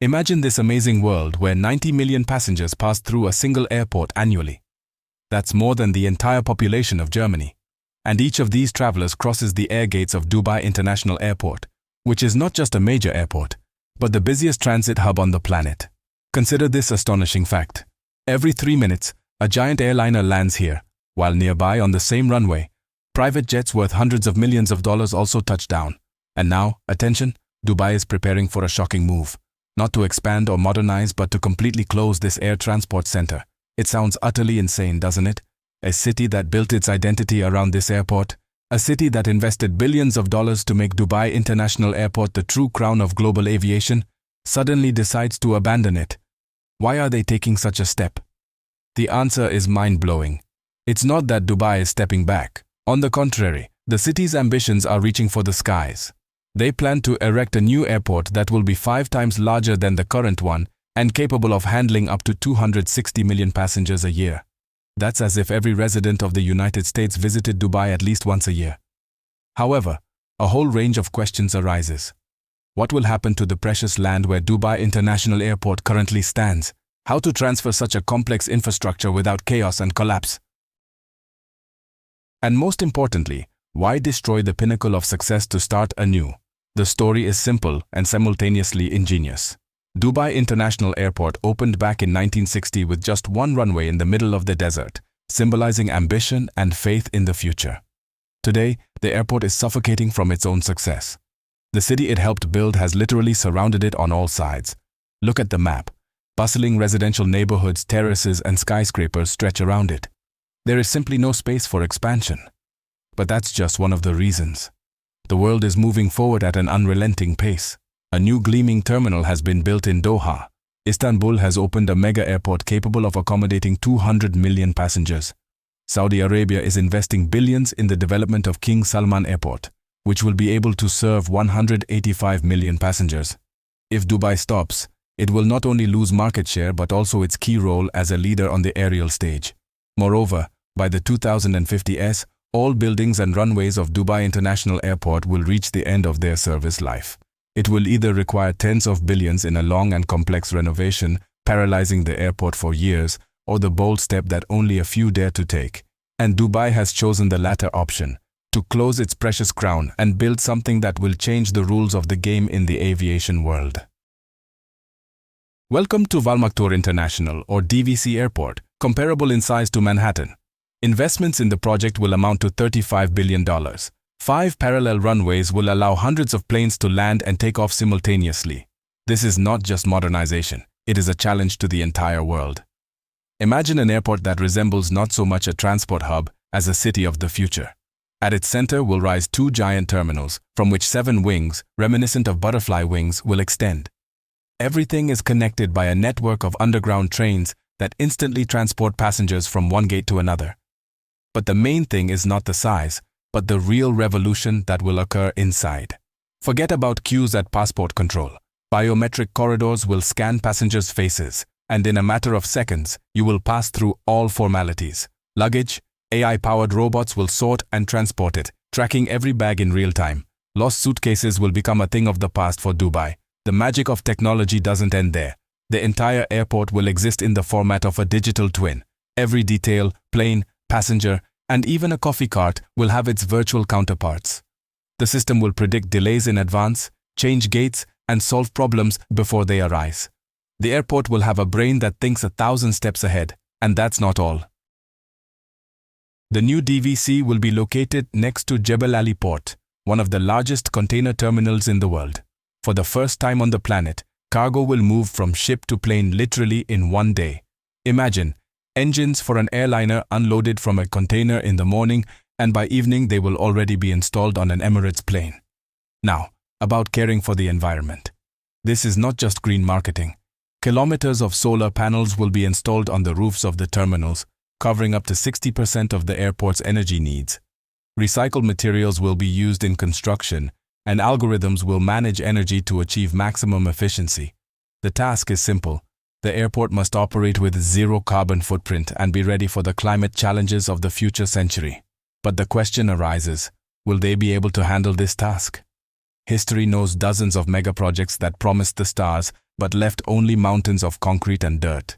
Imagine this amazing world where 90 million passengers pass through a single airport annually. That's more than the entire population of Germany. And each of these travelers crosses the air gates of Dubai International Airport, which is not just a major airport, but the busiest transit hub on the planet. Consider this astonishing fact. Every 3 minutes, a giant airliner lands here, while nearby on the same runway, private jets worth hundreds of millions of dollars also touch down. And now, attention, Dubai is preparing for a shocking move. Not to expand or modernize, but to completely close this air transport center. It sounds utterly insane, doesn't it? A city that built its identity around this airport, a city that invested billions of dollars to make Dubai International Airport the true crown of global aviation, suddenly decides to abandon it. Why are they taking such a step? The answer is mind-blowing. It's not that Dubai is stepping back. On the contrary, the city's ambitions are reaching for the skies. They plan to erect a new airport that will be 5 times larger than the current one and capable of handling up to 260 million passengers a year. That's as if every resident of the United States visited Dubai at least once a year. However, a whole range of questions arises. What will happen to the precious land where Dubai International Airport currently stands? How to transfer such a complex infrastructure without chaos and collapse? And most importantly, why destroy the pinnacle of success to start anew? The story is simple and simultaneously ingenious. Dubai International Airport opened back in 1960 with just one runway in the middle of the desert, symbolizing ambition and faith in the future. Today, the airport is suffocating from its own success. The city it helped build has literally surrounded it on all sides. Look at the map. Bustling residential neighborhoods, terraces, and skyscrapers stretch around it. There is simply no space for expansion. But that's just one of the reasons. The world is moving forward at an unrelenting pace. A new gleaming terminal has been built in Doha. Istanbul has opened a mega airport capable of accommodating 200 million passengers. Saudi Arabia is investing billions in the development of King Salman Airport, which will be able to serve 185 million passengers. If Dubai stops, it will not only lose market share but also its key role as a leader on the aerial stage. Moreover, by the 2050s, all buildings and runways of Dubai International Airport will reach the end of their service life. It will either require tens of billions in a long and complex renovation, paralyzing the airport for years, or the bold step that only a few dare to take. And Dubai has chosen the latter option, to close its precious crown and build something that will change the rules of the game in the aviation world. Welcome to Valmaktur International, or DVC Airport, comparable in size to Manhattan. Investments in the project will amount to $35 billion. 5 parallel runways will allow hundreds of planes to land and take off simultaneously. This is not just modernization, it is a challenge to the entire world. Imagine an airport that resembles not so much a transport hub as a city of the future. At its center will rise 2 giant terminals, from which 7 wings, reminiscent of butterfly wings, will extend. Everything is connected by a network of underground trains that instantly transport passengers from one gate to another. But the main thing is not the size, but the real revolution that will occur inside. Forget about queues at passport control. Biometric corridors will scan passengers' faces, and in a matter of seconds, you will pass through all formalities. Luggage, AI-powered robots will sort and transport it, tracking every bag in real time. Lost suitcases will become a thing of the past for Dubai. The magic of technology doesn't end there. The entire airport will exist in the format of a digital twin. Every detail, plane, passenger, and even a coffee cart will have its virtual counterparts. The system will predict delays in advance, change gates, and solve problems before they arise. The airport will have a brain that thinks 1,000 steps ahead, and that's not all. The new DVC will be located next to Jebel Ali Port, one of the largest container terminals in the world. For the first time on the planet, cargo will move from ship to plane literally in one day. Imagine, engines for an airliner unloaded from a container in the morning, and by evening they will already be installed on an Emirates plane. Now, about caring for the environment. This is not just green marketing. Kilometers of solar panels will be installed on the roofs of the terminals, covering up to 60% of the airport's energy needs. Recycled materials will be used in construction, and algorithms will manage energy to achieve maximum efficiency. The task is simple. The airport must operate with zero carbon footprint and be ready for the climate challenges of the future century. But the question arises, will they be able to handle this task? History knows dozens of mega projects that promised the stars but left only mountains of concrete and dirt.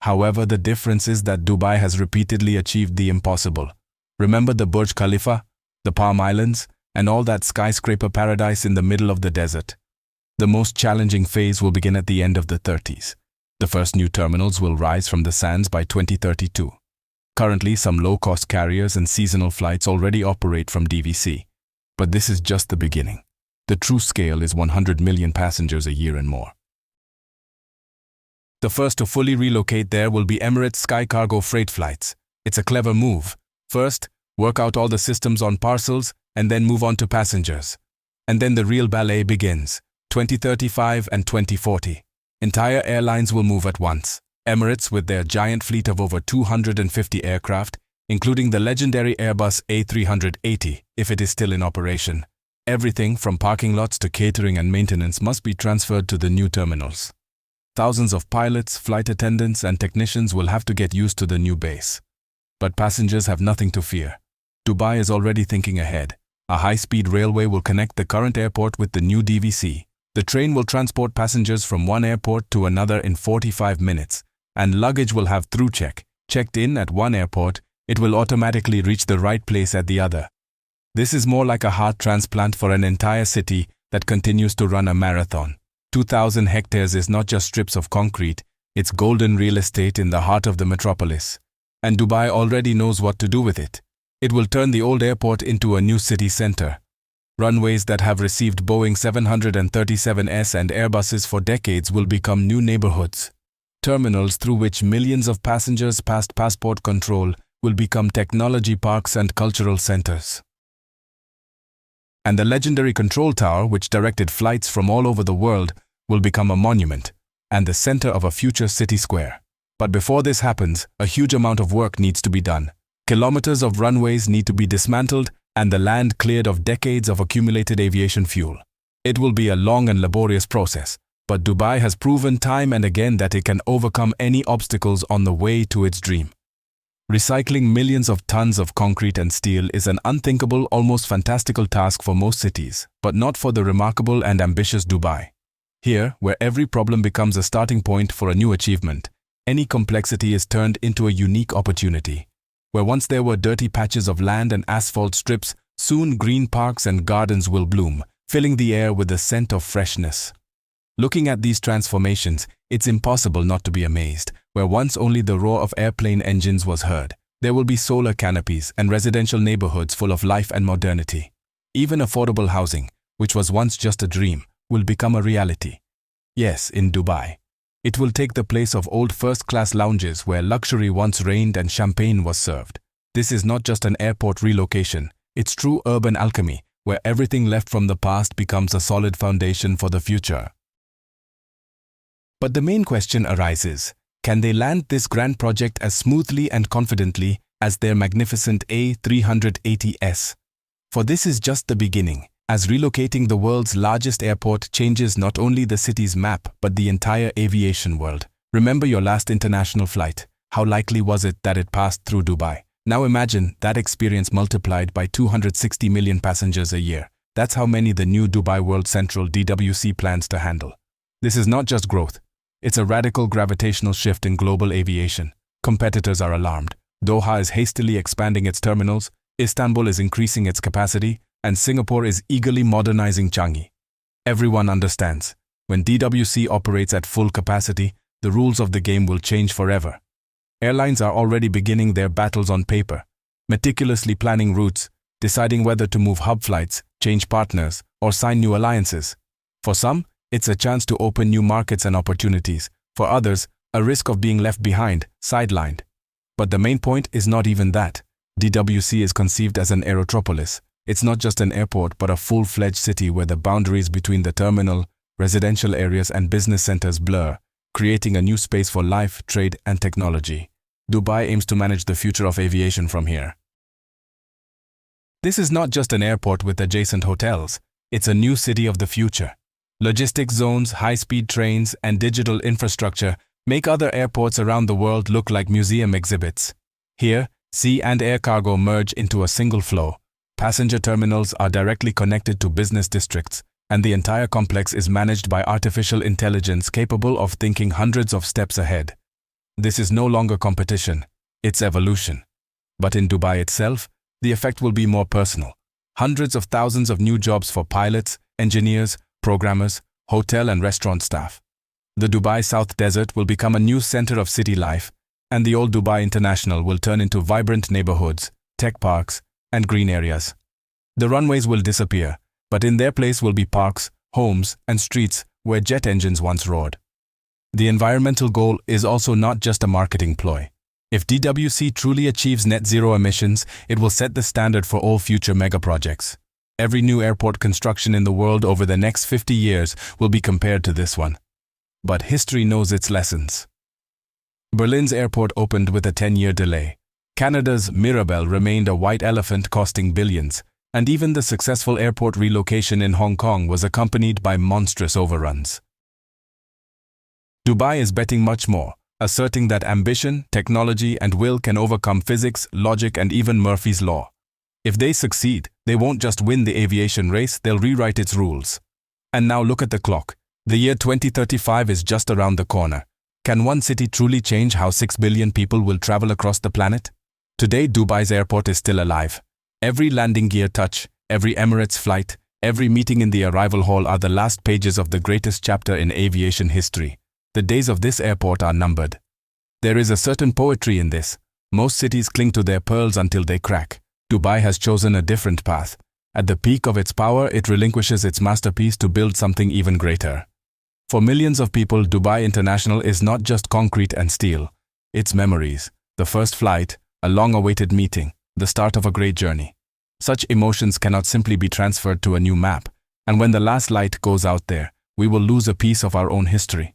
However, the difference is that Dubai has repeatedly achieved the impossible. Remember the Burj Khalifa, the Palm Islands, and all that skyscraper paradise in the middle of the desert? The most challenging phase will begin at the end of the 30s. The first new terminals will rise from the sands by 2032. Currently, some low-cost carriers and seasonal flights already operate from DVC. But this is just the beginning. The true scale is 100 million passengers a year and more. The first to fully relocate there will be Emirates Sky Cargo freight flights. It's a clever move. First, work out all the systems on parcels, and then move on to passengers. And then the real ballet begins, 2035 and 2040. Entire airlines will move at once. Emirates, with their giant fleet of over 250 aircraft, including the legendary Airbus A380, if it is still in operation. Everything from parking lots to catering and maintenance must be transferred to the new terminals. Thousands of pilots, flight attendants, and technicians will have to get used to the new base. But passengers have nothing to fear. Dubai is already thinking ahead. A high-speed railway will connect the current airport with the new DVC. The train will transport passengers from one airport to another in 45 minutes, and luggage will have through check. Checked in at one airport, it will automatically reach the right place at the other. This is more like a heart transplant for an entire city that continues to run a marathon. 2,000 hectares is not just strips of concrete, it's golden real estate in the heart of the metropolis. And Dubai already knows what to do with it. It will turn the old airport into a new city center. Runways that have received Boeing 737s and Airbuses for decades will become new neighborhoods. Terminals through which millions of passengers passed passport control will become technology parks and cultural centers. And the legendary control tower, which directed flights from all over the world, will become a monument and the center of a future city square. But before this happens, a huge amount of work needs to be done. Kilometers of runways need to be dismantled and the land cleared of decades of accumulated aviation fuel. It will be a long and laborious process, but Dubai has proven time and again that it can overcome any obstacles on the way to its dream. Recycling millions of tons of concrete and steel is an unthinkable, almost fantastical task for most cities, but not for the remarkable and ambitious Dubai. Here, where every problem becomes a starting point for a new achievement, any complexity is turned into a unique opportunity. Where once there were dirty patches of land and asphalt strips, soon green parks and gardens will bloom, filling the air with the scent of freshness. Looking at these transformations, it's impossible not to be amazed. Where once only the roar of airplane engines was heard, there will be solar canopies and residential neighborhoods full of life and modernity. Even affordable housing, which was once just a dream, will become a reality. Yes, in Dubai. It will take the place of old first-class lounges where luxury once reigned and champagne was served. This is not just an airport relocation, it's true urban alchemy, where everything left from the past becomes a solid foundation for the future. But the main question arises, can they land this grand project as smoothly and confidently as their magnificent A380s? For this is just the beginning, as relocating the world's largest airport changes not only the city's map but the entire aviation world. Remember your last international flight. How likely was it that it passed through Dubai? Now imagine that experience multiplied by 260 million passengers a year. That's how many the new Dubai World Central DWC plans to handle. This is not just growth. It's a radical gravitational shift in global aviation. Competitors are alarmed. Doha is hastily expanding its terminals, Istanbul is increasing its capacity, and Singapore is eagerly modernizing Changi. Everyone understands, when DWC operates at full capacity, the rules of the game will change forever. Airlines are already beginning their battles on paper, meticulously planning routes, deciding whether to move hub flights, change partners, or sign new alliances. For some, it's a chance to open new markets and opportunities. For others, a risk of being left behind, sidelined. But the main point is not even that. DWC is conceived as an aerotropolis. It's not just an airport but a full-fledged city where the boundaries between the terminal, residential areas and business centers blur, creating a new space for life, trade and technology. Dubai aims to manage the future of aviation from here. This is not just an airport with adjacent hotels. It's a new city of the future. Logistics zones, high-speed trains, and digital infrastructure make other airports around the world look like museum exhibits. Here, sea and air cargo merge into a single flow. Passenger terminals are directly connected to business districts, and the entire complex is managed by artificial intelligence capable of thinking hundreds of steps ahead. This is no longer competition, it's evolution. But in Dubai itself, the effect will be more personal. Hundreds of thousands of new jobs for pilots, engineers, programmers, hotel and restaurant staff. The Dubai South Desert will become a new center of city life, and the old Dubai International will turn into vibrant neighborhoods, tech parks, and green areas. The runways will disappear, but in their place will be parks, homes, and streets where jet engines once roared. The environmental goal is also not just a marketing ploy. If DWC truly achieves net zero emissions, it will set the standard for all future mega projects. Every new airport construction in the world over the next 50 years will be compared to this one. But history knows its lessons. Berlin's airport opened with a 10-year delay. Canada's Mirabel remained a white elephant costing billions, and even the successful airport relocation in Hong Kong was accompanied by monstrous overruns. Dubai is betting much more, asserting that ambition, technology, and will can overcome physics, logic, and even Murphy's Law. If they succeed, they won't just win the aviation race, they'll rewrite its rules. And now look at the clock. The year 2035 is just around the corner. Can one city truly change how 6 billion people will travel across the planet? Today, Dubai's airport is still alive. Every landing gear touch, every Emirates flight, every meeting in the arrival hall are the last pages of the greatest chapter in aviation history. The days of this airport are numbered. There is a certain poetry in this. Most cities cling to their pearls until they crack. Dubai has chosen a different path. At the peak of its power, it relinquishes its masterpiece to build something even greater. For millions of people, Dubai International is not just concrete and steel. It's memories, the first flight, a long-awaited meeting, the start of a great journey. Such emotions cannot simply be transferred to a new map, and when the last light goes out there, we will lose a piece of our own history.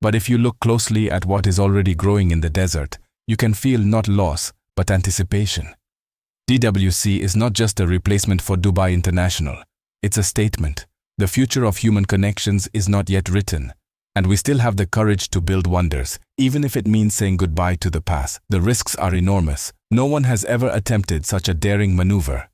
But if you look closely at what is already growing in the desert, you can feel not loss, but anticipation. DWC is not just a replacement for Dubai International. It's a statement. The future of human connections is not yet written, and we still have the courage to build wonders, even if it means saying goodbye to the past. The risks are enormous. No one has ever attempted such a daring maneuver.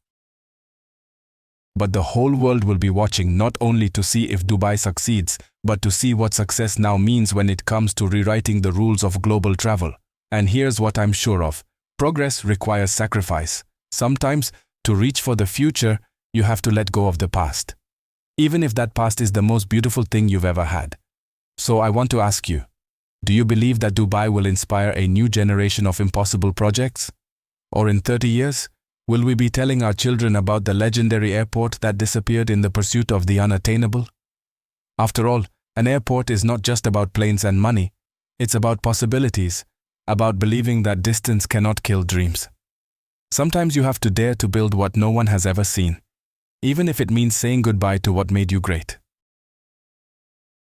But the whole world will be watching not only to see if Dubai succeeds, but to see what success now means when it comes to rewriting the rules of global travel. And here's what I'm sure of. Progress requires sacrifice. Sometimes, to reach for the future, you have to let go of the past. Even if that past is the most beautiful thing you've ever had. So I want to ask you, do you believe that Dubai will inspire a new generation of impossible projects? Or in 30 years, will we be telling our children about the legendary airport that disappeared in the pursuit of the unattainable? After all, an airport is not just about planes and money. It's about possibilities, about believing that distance cannot kill dreams. Sometimes you have to dare to build what no one has ever seen, even if it means saying goodbye to what made you great.